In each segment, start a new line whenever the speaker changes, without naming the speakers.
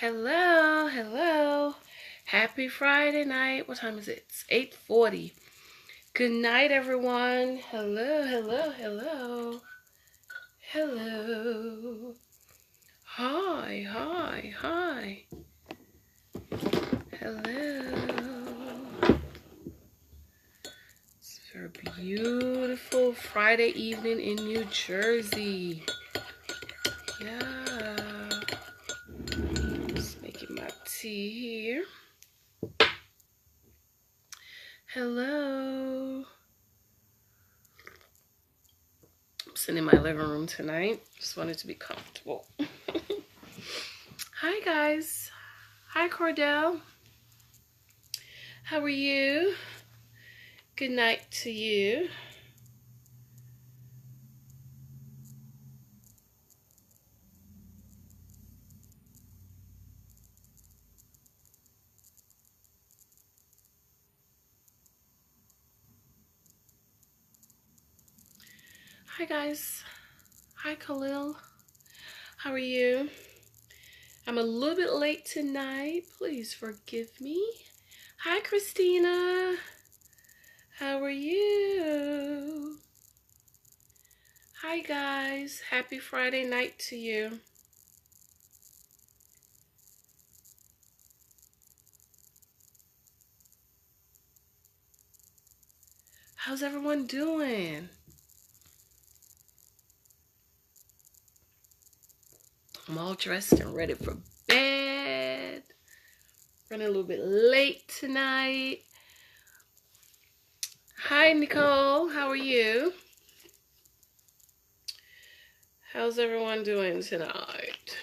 Hello, hello. Happy Friday night. What time is it? It's 8:40. Good night, everyone. Hello, hello, hello. Hello. Hi, hi, hi. Hello. It's a beautiful Friday evening in New Jersey. Yeah. Just making my tea here. Hello. I'm sitting in my living room tonight. Just wanted to be comfortable. Hi, guys. Hi, Cordell. How are you? Good night to you. Hi, guys. Hi, Khalil. How are you? I'm a little bit late tonight. Please forgive me. Hi, Christina. How are you? Hi, guys. Happy Friday night to you. How's everyone doing? I'm all dressed and ready for bed. Running a little bit late tonight. Hi, Nicole. How are you? How's everyone doing tonight?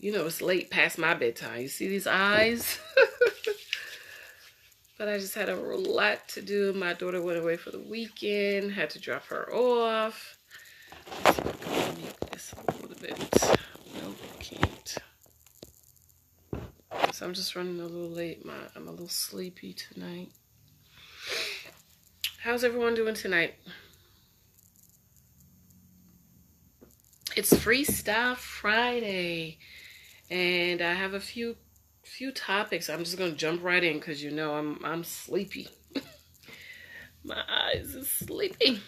You know it's late past my bedtime. You see these eyes? But I just had a lot to do. My daughter went away for the weekend. Had to drop her off. Let's see if I can make this a little bit. Nope, can't. So I'm just running a little late. I'm a little sleepy tonight. How's everyone doing tonight? It's Freestyle Friday, and I have a few topics. I'm just gonna jump right in because you know I'm sleepy. My eyes are sleepy.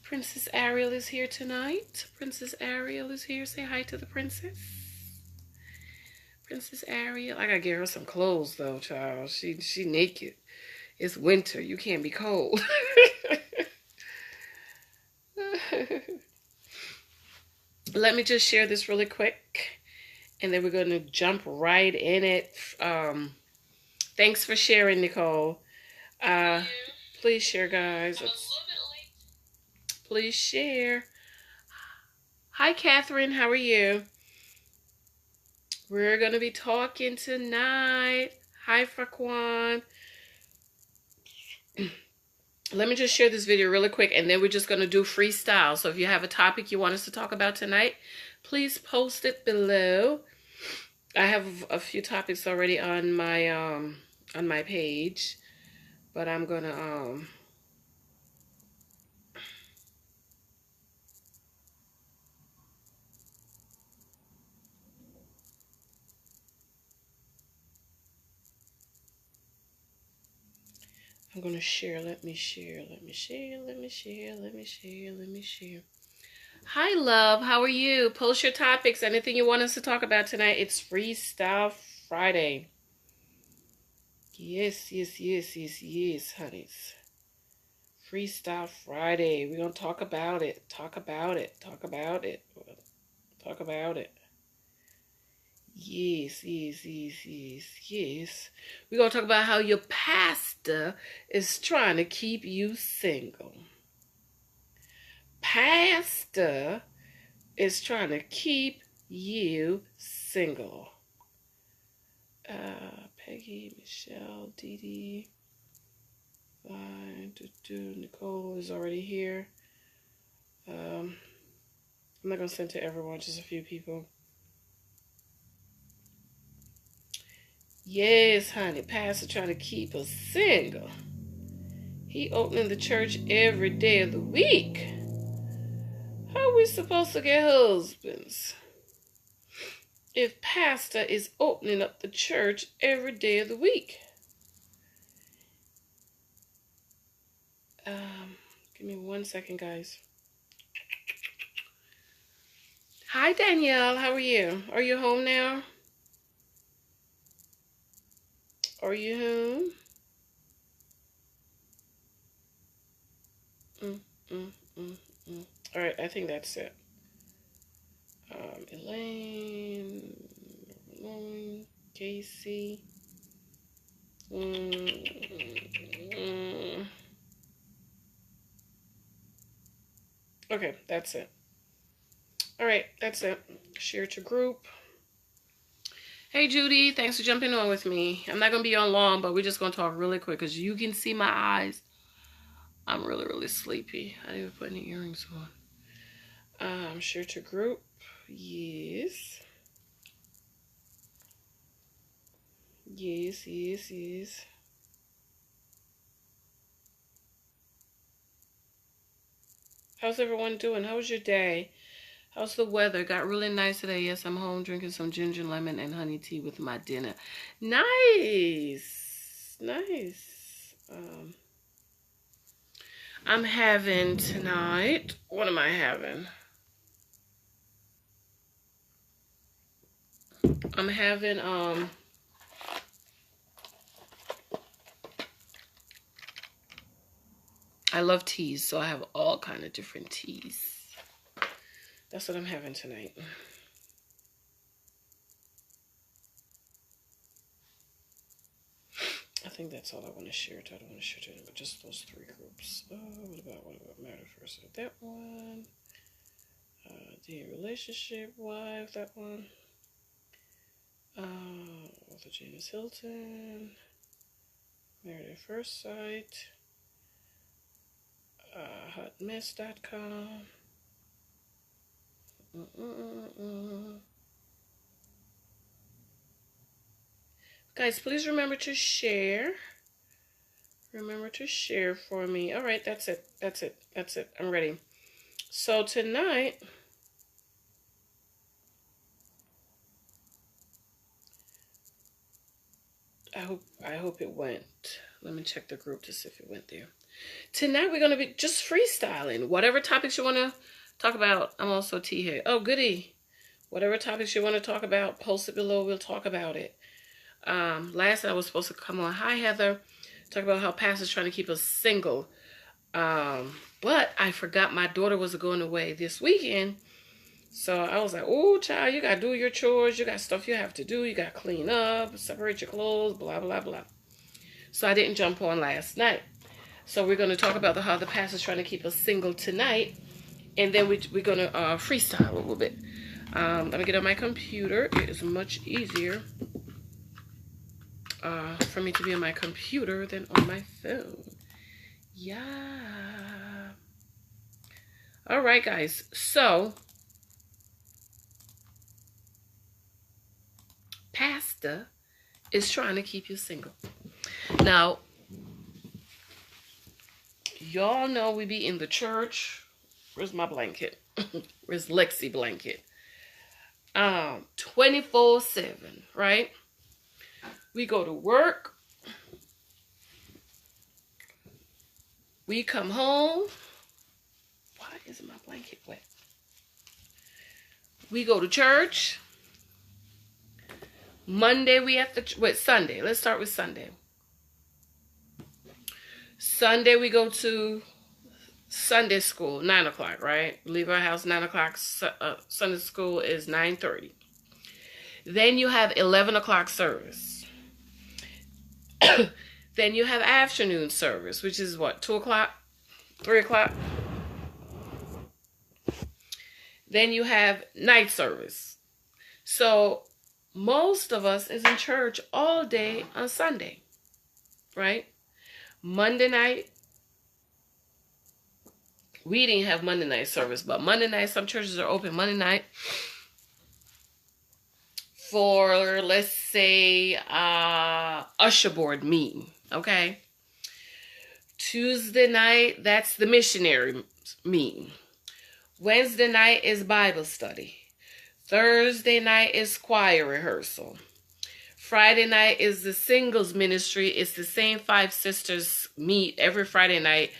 Princess Ariel is here tonight. Princess Ariel is here. Say hi to the princess. Princess Ariel. I gotta get her some clothes though, child. She naked. It's winter. You can't be cold. Let me just share this really quick, and then we're going to jump right in it. Thanks for sharing, Nicole. Please share, guys. Please share. Hi, Catherine. How are you? We're going to be talking tonight. Hi, Faquan. Let me just share this video really quick, and then we're just going to do freestyle. So if you have a topic you want us to talk about tonight, please post it below. I have a few topics already on my page, but I'm going to I'm going to share. Let me share. Hi, love. How are you? Post your topics. Anything you want us to talk about tonight. It's Freestyle Friday. Yes, honeys. Freestyle Friday. We're going to talk about it. Yes. We're going to talk about how your pastor is trying to keep you single. Pastor is trying to keep you single. Peggy, Michelle, Dee Dee. Nicole is already here. I'm not going to send to everyone, just a few people. Yes, honey, pastor trying to keep us single. He opening the church every day of the week. How are we supposed to get husbands? if pastor is opening up the church every day of the week. Give me 1 second, guys. Hi, Danielle. How are you? Are you home now? Are you home? All right, I think that's it. Elaine, Casey. Okay, that's it. All right, that's it. Share to group. Hey, Judy, thanks for jumping on with me. I'm not going to be on long, but we're just going to talk really quick because you can see my eyes. I'm really, really sleepy. I didn't even put any earrings on. Share to group. Yes. Yes. How's everyone doing? How was your day? How's the weather? Got really nice today. Yes, I'm home drinking some ginger, lemon, and honey tea with my dinner. Nice. I'm having tonight. What am I having? I'm having I love teas, so I have all kind of different teas. That's what I'm having tonight. I think that's all I want to share. I don't want to share to but just those 3 groups. What about married first? That one. The relationship wife, that one. Author Janice Hylton. Married at first sight. Hotmess.com. Guys, please remember to share. Remember to share for me. All right, that's it. I'm ready. So tonight, I hope it went. Let me check the group to see if it went there. Tonight we're gonna be just freestyling. Whatever topics you want to talk about. I'm also T here. Oh, goody. Whatever topics you want to talk about, post it below. We'll talk about it. Last night I was supposed to come on. Hi, Heather. Talk about how pastor's trying to keep us single. But I forgot my daughter was going away this weekend. So I was like, oh, child, you got to do your chores. You got stuff you have to do. You got to clean up, separate your clothes, blah, blah, blah. So I didn't jump on last night. So we're going to talk about how the pastor's trying to keep us single tonight. And then we're going to freestyle a little bit. Let me get on my computer. It is much easier for me to be on my computer than on my phone. Yeah. All right, guys. So, pastor is trying to keep you single. Now, y'all know we be in the church. Where's my blanket? Where's Lexi blanket? 24/7, right? We go to work. We come home. Why is my blanket wet? We go to church. Monday we have to, Sunday. Let's start with Sunday. Sunday we go to Sunday school, 9 o'clock, right? Leave our house 9 o'clock. Sunday school is 9:30. Then you have 11 o'clock service. Then you have afternoon service, which is what, 2 o'clock, 3 o'clock? Then you have night service. So most of us is in church all day on Sunday, right? Monday night, we didn't have Monday night service, but Monday night, some churches are open Monday night for, let's say, usher board meeting, okay? Tuesday night, that's the missionary meeting. Wednesday night is Bible study. Thursday night is choir rehearsal. Friday night is the singles ministry. It's the same five sisters meet every Friday night,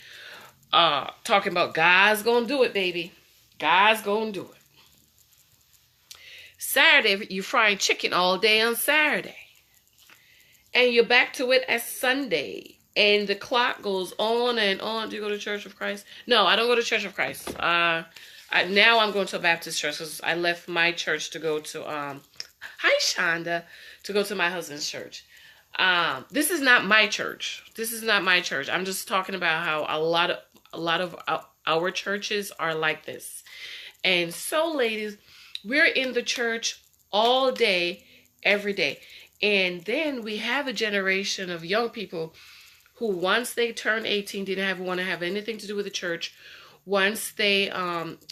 talking about God's gonna do it, baby. God's gonna do it. Saturday, you're frying chicken all day on Saturday. And you're back to it as Sunday. And the clock goes on and on. Do you go to Church of Christ? No, I don't go to Church of Christ. Now I'm going to a Baptist church because I left my church to go to, hi Shonda, to go to my husband's church. This is not my church. This is not my church. I'm just talking about how a lot of our churches are like this. And so, ladies, we're in the church all day, every day. And then we have a generation of young people who, once they turned 18, didn't want to have anything to do with the church. Once they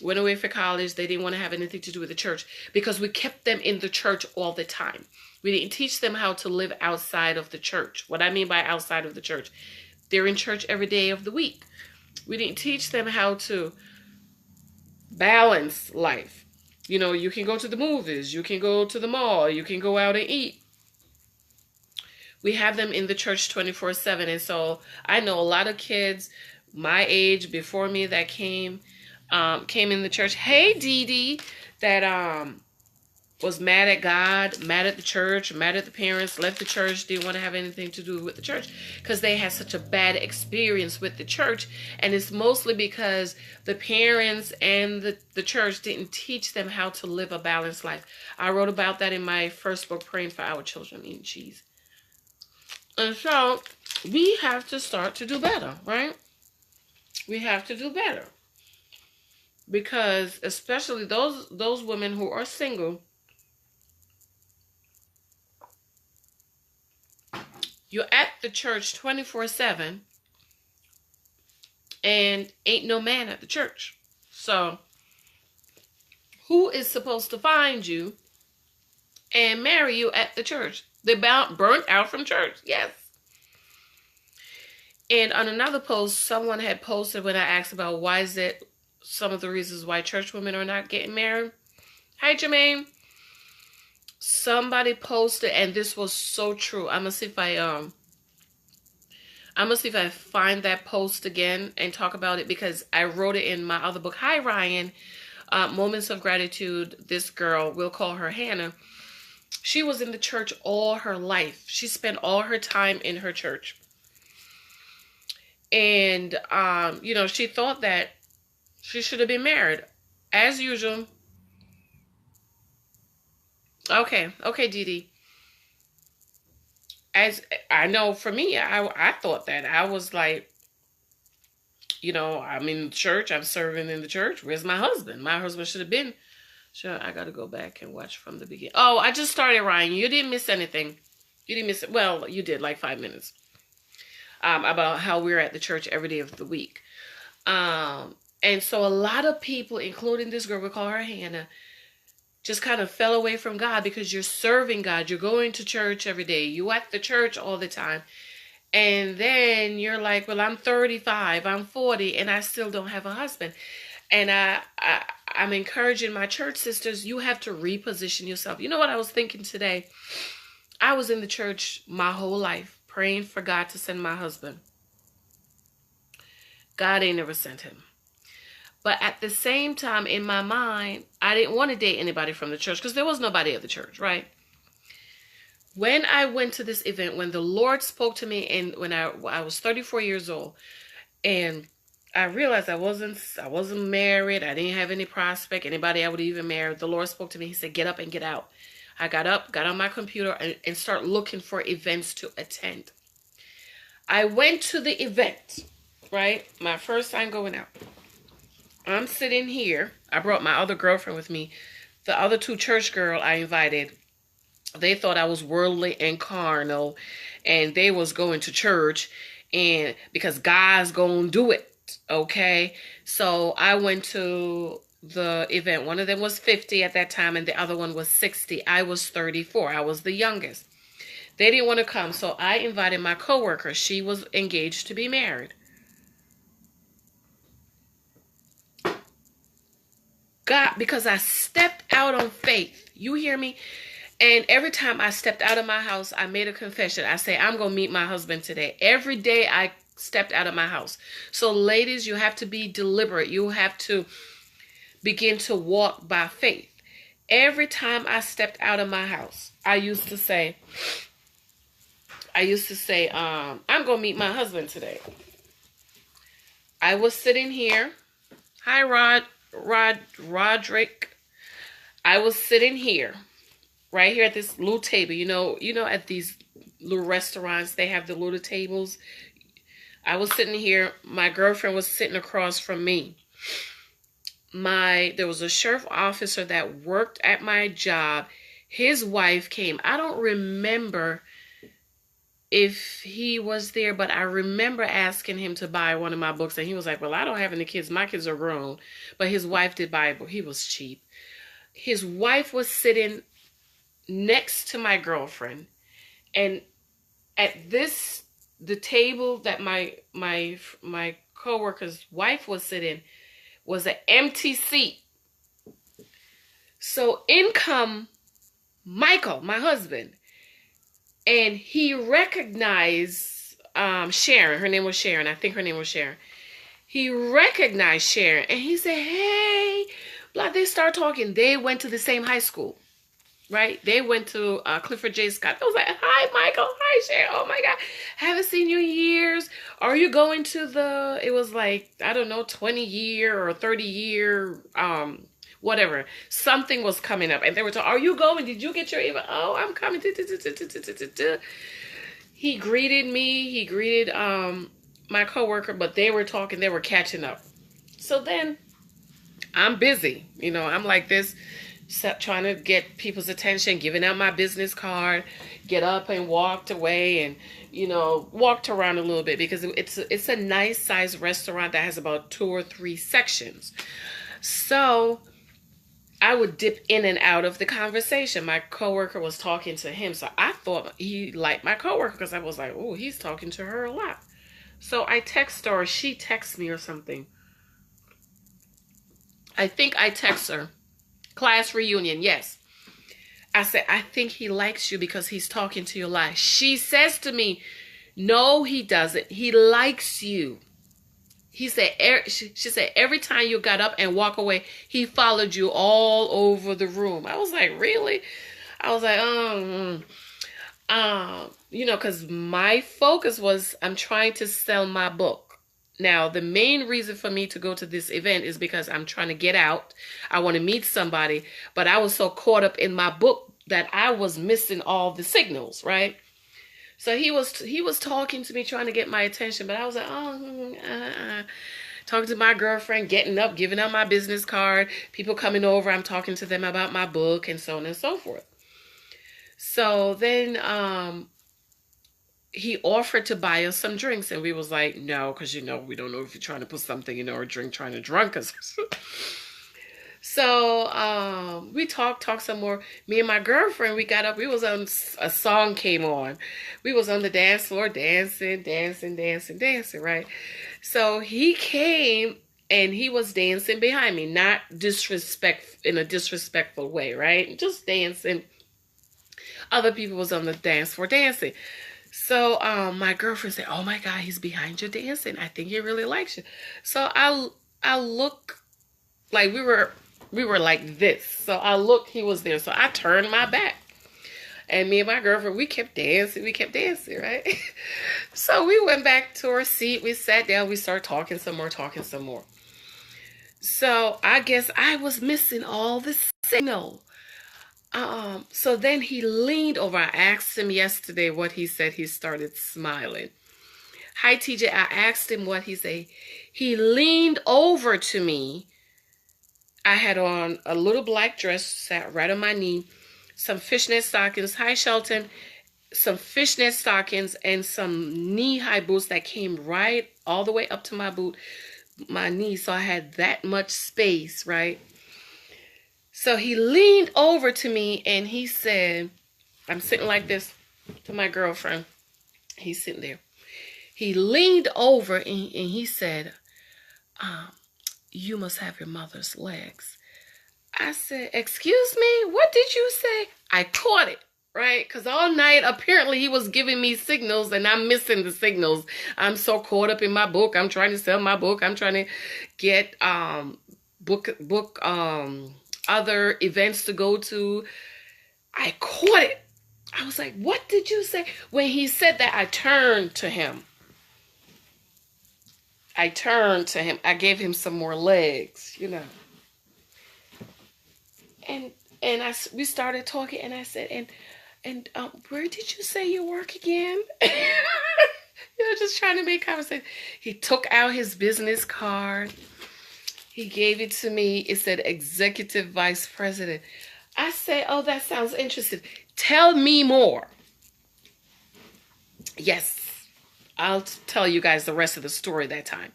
went away for college, they didn't want to have anything to do with the church because we kept them in the church all the time. We didn't teach them how to live outside of the church. What I mean by outside of the church, they're in church every day of the week. We didn't teach them how to balance life. You know, you can go to the movies, you can go to the mall, you can go out and eat. We have them in the church 24/7. And so I know a lot of kids my age, before me, that came in the church. Hey, Dee Dee, that was mad at God, mad at the church, mad at the parents, left the church, didn't want to have anything to do with the church because they had such a bad experience with the church. And it's mostly because the parents and the church didn't teach them how to live a balanced life. I wrote about that in my first book, Praying for Our Children Eating Cheese. And so we have to start to do better, right? We have to do better. Because especially those women who are single, you're at the church 24/7 and ain't no man at the church. So who is supposed to find you and marry you at the church? They burnt out from church. Yes. And on another post, someone had posted when I asked about why is it some of the reasons why church women are not getting married. Hi, Jermaine. Somebody posted, and this was so true. I'm gonna see if I find that post again and talk about it because I wrote it in my other book. Hi, Ryan. Moments of Gratitude. This girl, we'll call her Hannah. She was in the church all her life. She spent all her time in her church. And, she thought that she should have been married. As usual. Okay, Dee Dee. As I know for me, I thought that. I was like, I'm in church. I'm serving in the church. Where's my husband? My husband should have been. Sure, I got to go back and watch from the beginning. Oh, I just started, Ryan. You didn't miss anything. You didn't miss it. Well, you did, like 5 minutes. About how we're at the church every day of the week. And so a lot of people, including this girl, we call her Hannah, just kind of fell away from God because you're serving God. You're going to church every day. You at the church all the time. And then you're like, well, I'm 35, I'm 40, and I still don't have a husband. And I'm encouraging my church sisters, you have to reposition yourself. You know what I was thinking today? I was in the church my whole life, praying for God to send my husband. God ain't never sent him. But at the same time, in my mind, I didn't want to date anybody from the church because there was nobody at the church, right? When I went to this event, when the Lord spoke to me, and when I was 34 years old, and I realized I wasn't married. I didn't have any prospect, anybody I would even marry. The Lord spoke to me. He said, get up and get out. I got up, got on my computer, and start looking for events to attend. I went to the event, right? My first time going out. I'm sitting here. I brought my other girlfriend with me. The other two church girls I invited, they thought I was worldly and carnal, and they was going to church, and because God's gonna do it. Okay, so I went to the event. One of them was 50 at that time, and the other one was 60. I was 34. I was the youngest. They didn't want to come, so I invited my coworker. She was engaged to be married. God, because I stepped out on faith. You hear me? And every time I stepped out of my house, I made a confession. I say, I'm going to meet my husband today. Every day I stepped out of my house. So ladies, you have to be deliberate. You have to begin to walk by faith. Every time I stepped out of my house, I used to say, I'm going to meet my husband today. I was sitting here. Hi, Roderick. I was sitting here, right here at this little table. You know, at these little restaurants, they have the little tables. I was sitting here. My girlfriend was sitting across from me. There was a sheriff officer that worked at my job. His wife came. I don't remember if he was there, but I remember asking him to buy one of my books, and he was like, well, I don't have any kids. My kids are grown. But his wife did buy a book. He was cheap. His wife was sitting next to my girlfriend, and at the table that my coworker's wife was sitting was an empty seat. So in come Michael, my husband, and he recognized Sharon. Her name was Sharon. I think her name was Sharon. He recognized Sharon, and he said, hey, blah. They start talking. They went to the same high school, right? They went to Clifford J. Scott. I was like, hi, Michael. Hi, Sharon. Oh, my God. Haven't seen you in years. Are you going to it was like, I don't know, 20-year or 30-year, whatever. Something was coming up. And they were talking, are you going? Did you get your email? Oh, I'm coming. He greeted me. He greeted my coworker, but they were talking. They were catching up. So then I'm busy. I'm like this, trying to get people's attention, giving out my business card, get up and walked away and, walked around a little bit because it's a nice sized restaurant that has about 2 or 3 sections. So I would dip in and out of the conversation. My coworker was talking to him. So I thought he liked my coworker because I was like, oh, he's talking to her a lot. So I text her or she texts me or something. I think I text her. Class reunion, yes. I said, I think he likes you because he's talking to you a lot. She says to me, no, he doesn't. He likes you. She said, every time you got up and walk away, he followed you all over the room. I was like, really? I was like, because my focus was I'm trying to sell my book. Now, the main reason for me to go to this event is because I'm trying to get out. I want to meet somebody, but I was so caught up in my book that I was missing all the signals, right? So he was talking to me, trying to get my attention, but I was like, talking to my girlfriend, getting up, giving out my business card, people coming over, I'm talking to them about my book and so on and so forth. So then he offered to buy us some drinks, and we was like, no, because we don't know if you're trying to put something in our drink, trying to drunk us. So we talked some more. Me and my girlfriend, we got up. We was on, a song came on. We was on the dance floor dancing, right? So he came and he was dancing behind me, not in a disrespectful way, right? Just dancing. Other people was on the dance floor dancing. So my girlfriend said, oh my God, he's behind you dancing. I think he really likes you. So I look like we were like this. So I looked, he was there. So I turned my back. And me and my girlfriend, we kept dancing, right? So we went back to our seat. We sat down. We started talking some more. So I guess I was missing all the signal. So then he leaned over. I asked him yesterday what he said. He started smiling. Hi, TJ. I asked him what he said. He leaned over to me. I had on a little black dress, sat right on my knee, some fishnet stockings. Hi, Shelton. Some fishnet stockings and some knee-high boots that came right all the way up to my knee. So I had that much space, right? So he leaned over to me and he said, I'm sitting like this to my girlfriend. He's sitting there. He leaned over and he said, you must have your mother's legs. I said, excuse me, what did you say? I caught it, right? Because all night, apparently, he was giving me signals and I'm missing the signals. I'm so caught up in my book. I'm trying to sell my book. I'm trying to get book other events to go to. I caught it. I was like, what did you say? When he said that, I turned to him. I gave him some more legs, you know. And we started talking, and I said, and where did you say you work again? Just trying to make conversation. He took out his business card. He gave it to me. It said Executive Vice President. I said, oh, that sounds interesting. Tell me more. Yes, I'll tell you guys the rest of the story that time.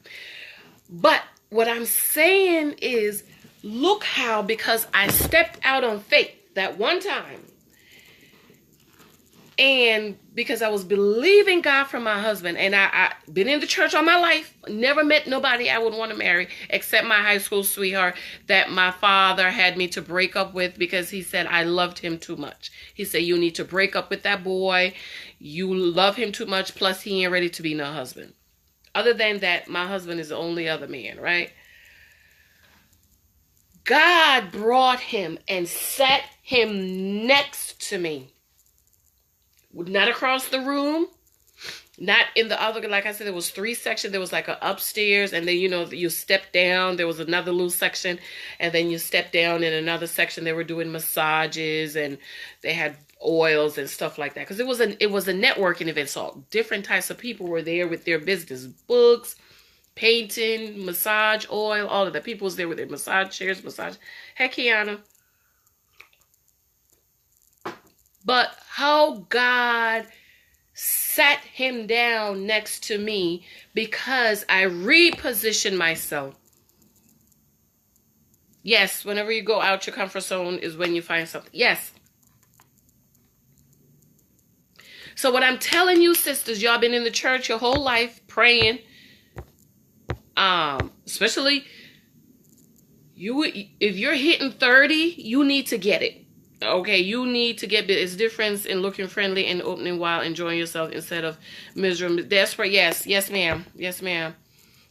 But what I'm saying is, look how, because I stepped out on faith that one time, and because I was believing God for my husband, and I been in the church all my life, never met nobody I would want to marry except my high school sweetheart that my father had me to break up with because he said I loved him too much. He said, you need to break up with that boy. You love him too much, plus he ain't ready to be no husband. Other than that, my husband is the only other man, right? God brought him and set him next to me. Not across the room, not in the other, like I said, there was 3 sections. There was like an upstairs, and then, you step down. There was another little section, and then you step down in another section. They were doing massages, and they had oils and stuff like that. Because it was a networking event, so different types of people were there with their business, books, painting, massage, oil, all of that. People was there with their massage chairs, Hey, Kiana. But how God sat him down next to me because I repositioned myself. Yes, whenever you go out your comfort zone is when you find something. Yes. So what I'm telling you, sisters, y'all been in the church your whole life praying. Especially if you're hitting 30, you need to get it. Okay, you need to get it's difference in looking friendly and opening while enjoying yourself instead of miserable, desperate. Yes, ma'am. Yes, ma'am.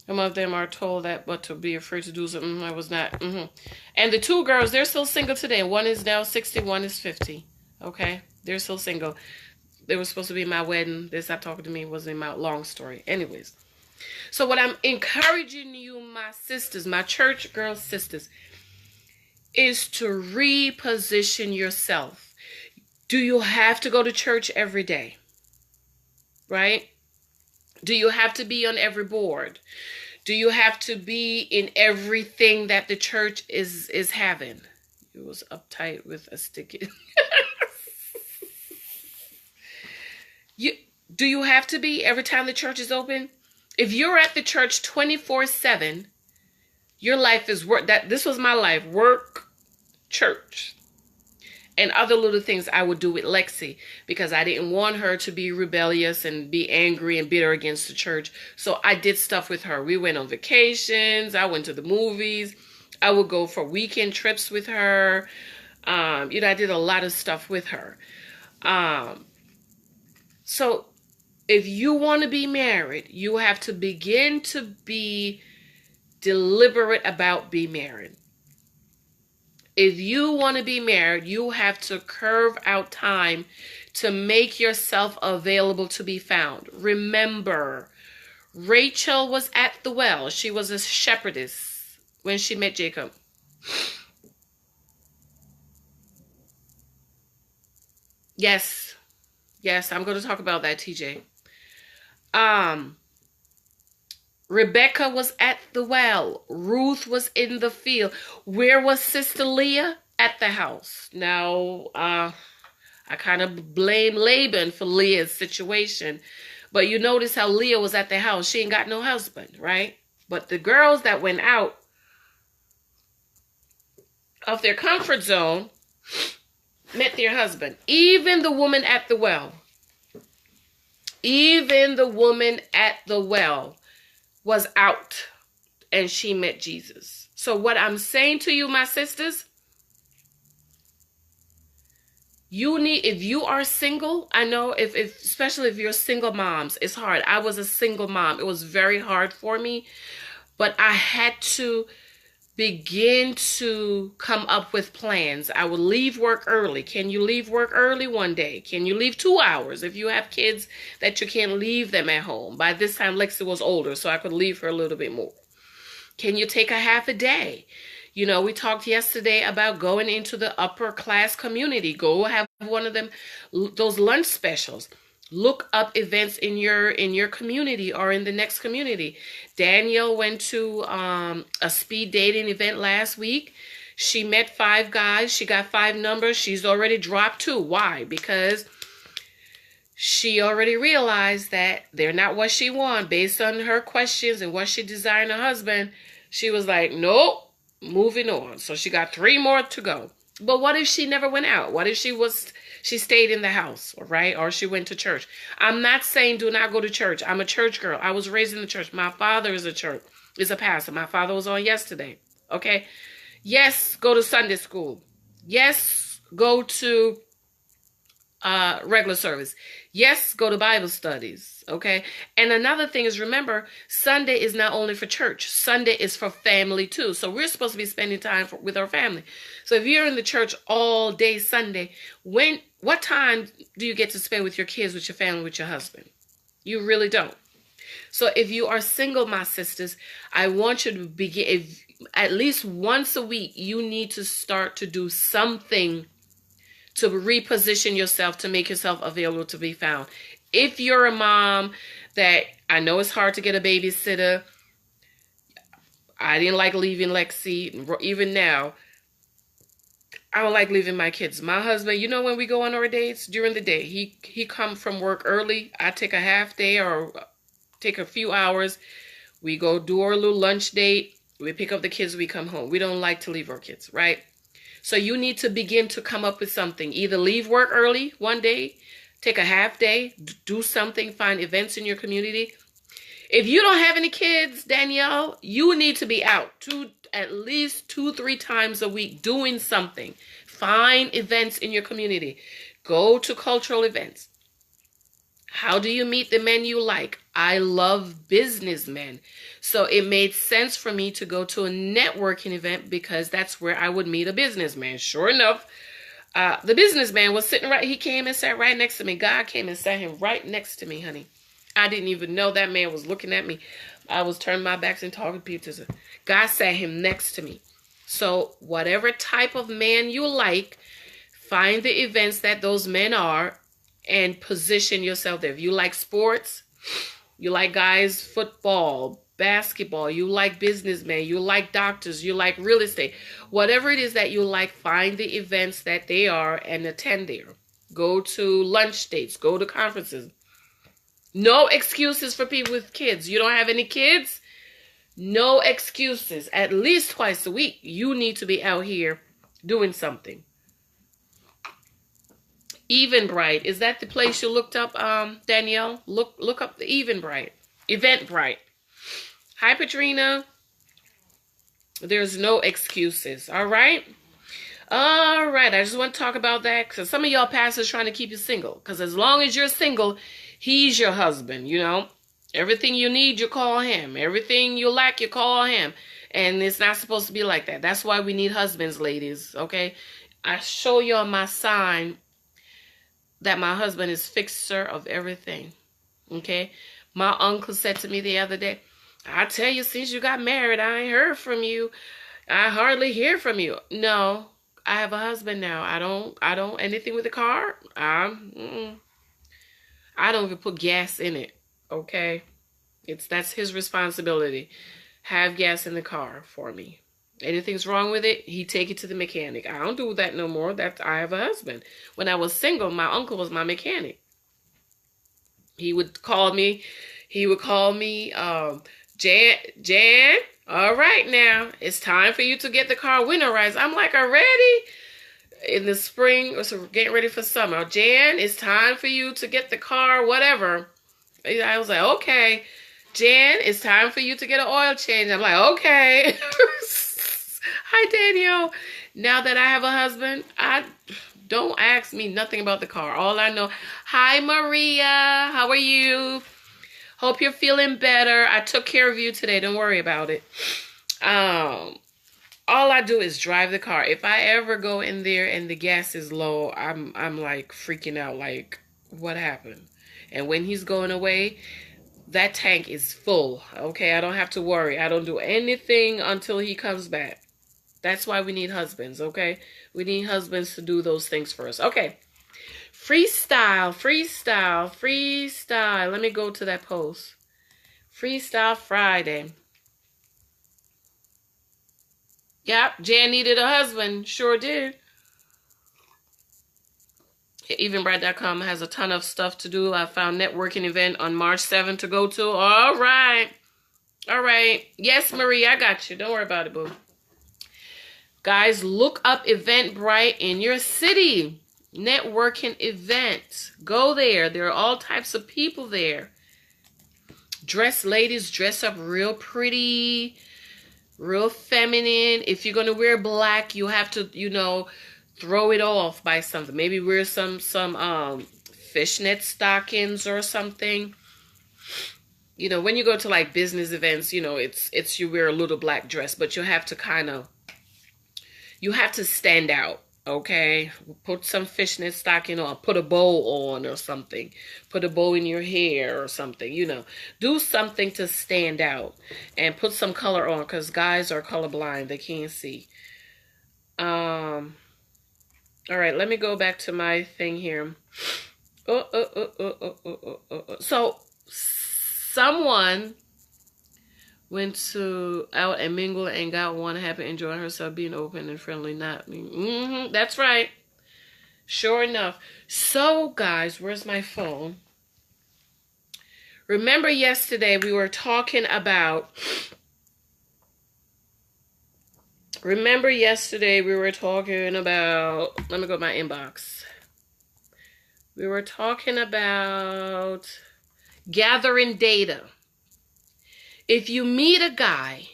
Some of them are told that, but to be afraid to do something. I was not. And the 2 girls, they're still single today. One is now 60, one is 50. Okay, they're still single. They were supposed to be my wedding. They stopped talking to me. It wasn't my long story. Anyways, so what I'm encouraging you, my sisters, my church girl sisters, is to reposition yourself. Do you have to go to church every day? Right? Do you have to be on every board? Do you have to be in everything that the church is having? It was uptight with a sticky. Do you have to be every time the church is open? If you're at the church 24/7, your life is work. This was my life. Work, church, and other little things I would do with Lexi because I didn't want her to be rebellious and be angry and bitter against the church. So I did stuff with her. We went on vacations. I went to the movies. I would go for weekend trips with her. I did a lot of stuff with her. So if you want to be married, you have to begin to be deliberate about being married. If you want to be married, you have to carve out time to make yourself available to be found. Remember, Rachel was at the well. She was a shepherdess when she met Jacob. Yes, I'm going to talk about that, TJ. Rebecca was at the well. Ruth was in the field. Where was Sister Leah? At the house. Now, I kind of blame Laban for Leah's situation. But you notice how Leah was at the house. She ain't got no husband, right? But the girls that went out of their comfort zone met their husband. Even the woman at the well. Even the woman at the well was out and she met Jesus. So what I'm saying to you, my sisters, if you are single, I know if especially if you're single moms, it's hard. I was a single mom. It was very hard for me, but I had to begin to come up with plans. I would leave work early. Can you leave work early one day? Can you leave 2 hours? If you have kids that you can't leave them at home. By this time, Lexi was older, so I could leave her a little bit more. Can you take a half a day? You know, we talked yesterday about going into the upper class community. Go have one of them, those lunch specials. Look up events in your community or in the next community. Danielle went to a speed dating event last week. She met 5 guys. She got 5 numbers. She's already dropped 2. Why? Because she already realized that they're not what she wants based on her questions and what she desired in a husband. She was like, nope. Moving on. So she got 3 more to go. But what if she never went out? What if she stayed in the house, right? Or she went to church. I'm not saying do not go to church. I'm a church girl. I was raised in the church. My father is a pastor. My father was on yesterday. Okay. Yes, go to Sunday school. Yes, go to regular service. Yes, go to Bible studies. Okay. And another thing is, remember, Sunday is not only for church. Sunday is for family too. So we're supposed to be spending time with our family. So if you're in the church all day Sunday, what time do you get to spend with your kids, with your family, with your husband? You really don't. So if you are single, my sisters, I want you to begin, at least once a week, you need to start to do something to reposition yourself, to make yourself available to be found. If you're a mom that, I know it's hard to get a babysitter. I didn't like leaving Lexi. Even now, I don't like leaving my kids. My husband, you know, when we go on our dates during the day, he come from work early. I take a half day or take a few hours. We go do our little lunch date. We pick up the kids. We come home. We don't like to leave our kids, right? So you need to begin to come up with something. Either leave work early one day, take a half day, do something, find events in your community. If you don't have any kids, Danielle, you need to be out at least 2-3 times a week doing something. Find events in your community. Go to cultural events. How do you meet the men you like? I love businessmen. So it made sense for me to go to a networking event because that's where I would meet a businessman. Sure enough, the businessman was sitting right, he came and sat right next to me. God came and sat him right next to me, honey. I didn't even know that man was looking at me. I was turning my back and talking to people. God sat him next to me. So whatever type of man you like, find the events that those men are and position yourself there. If you like sports, you like guys, football, basketball, you like businessmen, you like doctors, you like real estate, whatever it is that you like, find the events that they are and attend there. Go to lunch dates, go to conferences. No excuses for people with kids. You don't have any kids? No excuses. At least twice a week, you need to be out here doing something. Eventbrite. Is that the place you looked up, Danielle? Look up the Eventbrite. Hi, Patrina. There's no excuses. All right? All right. I just want to talk about that because some of y'all pastors trying to keep you single. Because as long as you're single, he's your husband, you know. Everything you need, you call him. Everything you lack, you call him. And it's not supposed to be like that. That's why we need husbands, ladies, okay? I show y'all my sign that my husband is fixer of everything, okay? My uncle said to me the other day, I tell you, since you got married, I ain't heard from you. I hardly hear from you. No, I have a husband now. I don't, anything with the car, I don't even put gas in it, okay? That's his responsibility. Have gas in the car for me. Anything's wrong with it, he take it to the mechanic. I don't do that no more. I have a husband. When I was single, my uncle was my mechanic. He would call me, Jan, all right now, it's time for you to get the car winterized. I'm like, already? In the spring, so getting ready for summer. Jan, it's time for you to get the car, whatever. I was like, okay. Jan, it's time for you to get an oil change. I'm like, okay. Hi, Daniel. Now that I have a husband, Don't ask me nothing about the car. All I know, hi Maria, how are you? Hope you're feeling better. I took care of you today. Don't worry about it. All I do is drive the car. If I ever go in there and the gas is low, I'm like freaking out. Like, what happened? And when he's going away, that tank is full. Okay, I don't have to worry. I don't do anything until he comes back. That's why we need husbands. Okay, we need husbands to do those things for us. Okay. Freestyle, freestyle, freestyle. Let me go to that post. Freestyle Friday. Yep, Jan needed a husband. Sure did. Evenbrite.com has a ton of stuff to do. I found networking event on March 7th to go to. All right. All right. Yes, Marie, I got you. Don't worry about it, boo. Guys, look up Eventbrite in your city. Networking event. Go there. There are all types of people there. Ladies dress up real pretty, real feminine. If you're going to wear black, you have to, throw it off by something. Maybe wear some fishnet stockings or something. When you go to like business events, it's you wear a little black dress, but you have to stand out. Okay, put some fishnet stocking on, put a bow on or something, put a bow in your hair or something, do something to stand out and put some color on because guys are colorblind. They can't see. All right, let me go back to my thing here. So someone went out and mingle and got one happy, enjoying herself, being open and friendly. Not me. That's right. Sure enough. So, guys, where's my phone? Remember yesterday we were talking about... Let me go to my inbox. We were talking about gathering data. If you meet a guy,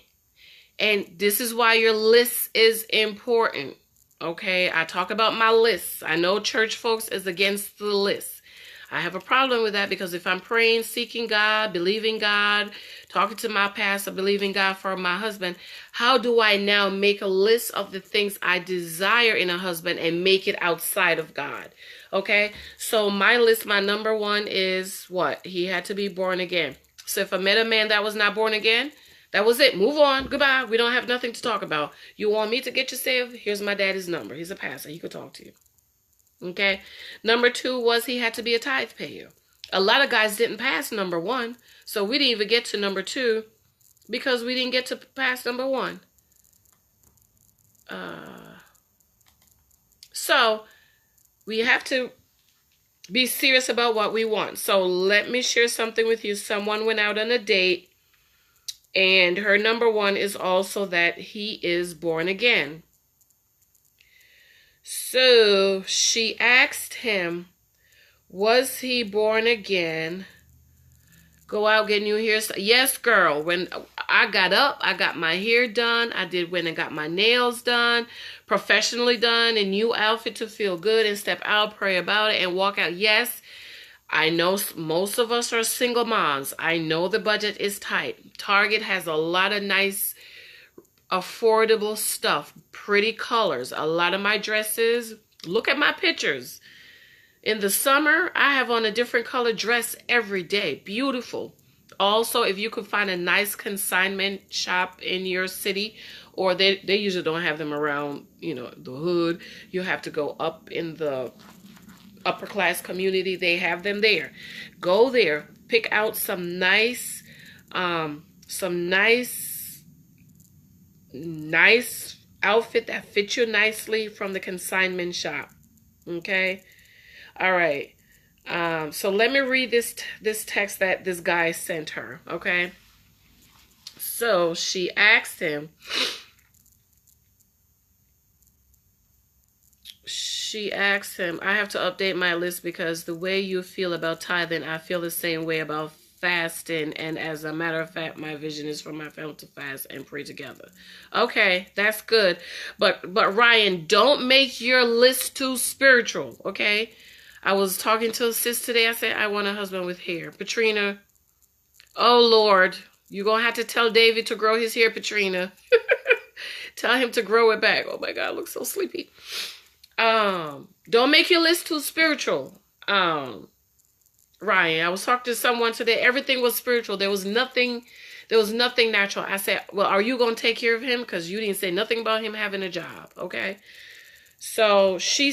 and this is why your list is important, okay? I talk about my lists. I know church folks is against the list. I have a problem with that because if I'm praying, seeking God, believing God, talking to my pastor, believing God for my husband, how do I now make a list of the things I desire in a husband and make it outside of God? Okay? So my list, my number one is what? He had to be born again. So if I met a man that was not born again, that was it. Move on. Goodbye. We don't have nothing to talk about. You want me to get you saved? Here's my daddy's number. He's a pastor. He could talk to you. Okay. Number two was he had to be a tithe payer. A lot of guys didn't pass number one. So we didn't even get to number two because we didn't get to pass number one. So we have to be serious about what we want. So let me share something with you. Someone went out on a date and her number one is also that he is born again. So she asked him, was he born again? Go out, get new hair. Yes, girl. When I got up, I got my hair done. Went and got my nails done, professionally done, a new outfit to feel good and step out, pray about it, and walk out. Yes, I know most of us are single moms. I know the budget is tight. Target has a lot of nice, affordable stuff, pretty colors. A lot of my dresses, look at my pictures. In the summer, I have on a different color dress every day. Beautiful. Also, if you could find a nice consignment shop in your city, or they usually don't have them around, the hood. You have to go up in the upper class community. They have them there. Go there. Pick out some nice outfit that fits you nicely from the consignment shop. Okay. All right. So let me read this text that this guy sent her. Okay. So she asked him. I have to update my list because the way you feel about tithing, I feel the same way about fasting. And as a matter of fact, my vision is for my family to fast and pray together. Okay, that's good. But Ryan, don't make your list too spiritual, okay? I was talking to a sis today. I said, I want a husband with hair. Patrina, oh Lord, you're going to have to tell David to grow his hair, Patrina. Tell him to grow it back. Oh my God, I look so sleepy. Don't make your list too spiritual. Ryan, I was talking to someone today. Everything was spiritual. There was nothing natural. I said, well, are you going to take care of him? Because you didn't say nothing about him having a job. Okay. So she